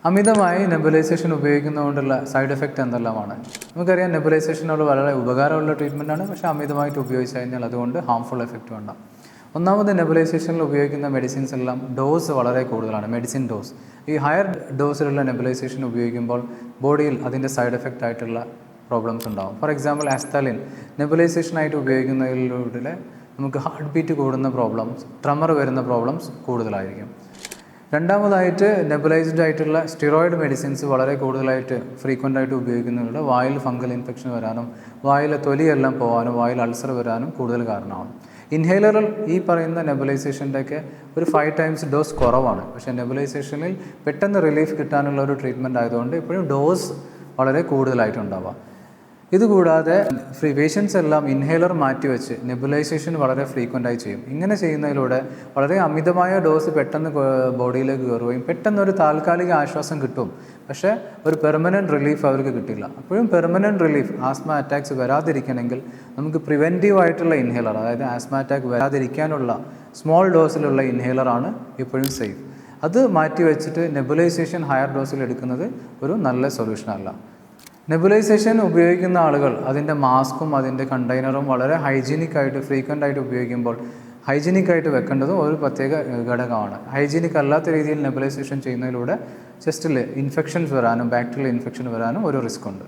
അമിതമായി nebulisation ഉപയോഗിക്കുന്നതുകൊണ്ടുള്ള side effect എന്തെല്ലാമാണ്? നമുക്കറിയാം നെബുലൈസേഷനോട് വളരെ ഉപകാരമുള്ള ട്രീറ്റ്മെൻറ്റാണ്, പക്ഷേ അമിതമായിട്ട് ഉപയോഗിച്ച് കഴിഞ്ഞാൽ അതുകൊണ്ട് ഹാംഫുൾ എഫക്റ്റും ഉണ്ടാകും. ഒന്നാമത് നെബുലൈസേഷനിൽ ഉപയോഗിക്കുന്ന മെഡിസിൻസ് എല്ലാം ഡോസ് വളരെ കൂടുതലാണ്, മെഡിസിൻ ഡോസ്. ഈ ഹയർ ഡോസിലുള്ള നെബുലൈസേഷൻ ഉപയോഗിക്കുമ്പോൾ ബോഡിയിൽ അതിൻ്റെ സൈഡ് എഫക്റ്റ് ആയിട്ടുള്ള പ്രോബ്ലംസ് ഉണ്ടാകും. ഫോർ എക്സാമ്പിൾ ആസ്താലിൻ നെബുലൈസേഷനായിട്ട് ഉപയോഗിക്കുന്നതിലൂടെ നമുക്ക് ഹാർട്ട് ബീറ്റ് കൂടുന്ന പ്രോബ്ലംസ്, ട്രമർ വരുന്ന പ്രോബ്ലംസ് കൂടുതലായിരിക്കും. രണ്ടാമതായിട്ട് നെബുലൈസ്ഡ് ആയിട്ടുള്ള സ്റ്റിറോയിഡ് മെഡിസിൻസ് വളരെ കൂടുതലായിട്ട് ഫ്രീക്വൻ്റ് ആയിട്ട് ഉപയോഗിക്കുന്നതിലൂടെ വായിൽ ഫംഗൽ ഇൻഫെക്ഷൻ വരാനും വായിലെ തൊലിയെല്ലാം പോകാനും വായിൽ അൾസർ വരാനും കൂടുതൽ കാരണമാണ്. ഇൻഹേലറിൽ ഈ പറയുന്ന നെബുലൈസേഷൻ്റെയൊക്കെ ഒരു 5 times ഡോസ് കുറവാണ്, പക്ഷേ നെബുലൈസേഷനിൽ പെട്ടെന്ന് റിലീഫ് കിട്ടാനുള്ള ഒരു ട്രീറ്റ്മെൻറ്റ് ആയതുകൊണ്ട് എപ്പോഴും ഡോസ് വളരെ കൂടുതലായിട്ടുണ്ടാവാം. ഇതുകൂടാതെ പേഷ്യൻസ് എല്ലാം ഇൻഹേലർ മാറ്റിവെച്ച് നെബുലൈസേഷൻ വളരെ ഫ്രീക്വൻ്റായി ചെയ്യും. ഇങ്ങനെ ചെയ്യുന്നതിലൂടെ വളരെ അമിതമായ ഡോസ് പെട്ടെന്ന് ബോഡിയിലേക്ക് കയറുകയും പെട്ടെന്നൊരു താൽക്കാലിക ആശ്വാസം കിട്ടും, പക്ഷേ ഒരു പെർമനൻറ്റ് റിലീഫ് അവർക്ക് കിട്ടില്ല. അപ്പോഴും പെർമനൻറ്റ് റിലീഫ് ആസ്മ അറ്റാക്സ് വരാതിരിക്കണമെങ്കിൽ നമുക്ക് പ്രിവെൻറ്റീവ് ആയിട്ടുള്ള ഇൻഹേലർ, അതായത് ആസ്മ അറ്റാക്ക് വരാതിരിക്കാനുള്ള സ്മോൾ ഡോസിലുള്ള ഇൻഹേലറാണ് എപ്പോഴും സേഫ്. അത് മാറ്റി വെച്ചിട്ട് നെബുലൈസേഷൻ ഹയർ ഡോസിൽ എടുക്കുന്നത് ഒരു നല്ല സൊല്യൂഷനല്ല. നെബുലൈസേഷൻ ഉപയോഗിക്കുന്ന ആളുകൾ അതിൻ്റെ മാസ്കും അതിൻ്റെ കണ്ടെയ്നറും വളരെ ഹൈജീനിക്കായിട്ട് ഫ്രീക്വൻ്റ് ആയിട്ട് ഉപയോഗിക്കുമ്പോൾ ഹൈജീനിക്കായിട്ട് വെക്കേണ്ടതും ഒരു പ്രത്യേക ഘടകമാണ്. ഹൈജീനിക് അല്ലാത്ത രീതിയിൽ നെബുലൈസേഷൻ ചെയ്യുന്നതിലൂടെ ചെസ്റ്റിൽ ഇൻഫെക്ഷൻസ് വരാനും ബാക്ടീരിയൽ ഇൻഫെക്ഷൻ വരാനും ഒരു റിസ്ക് ഉണ്ട്.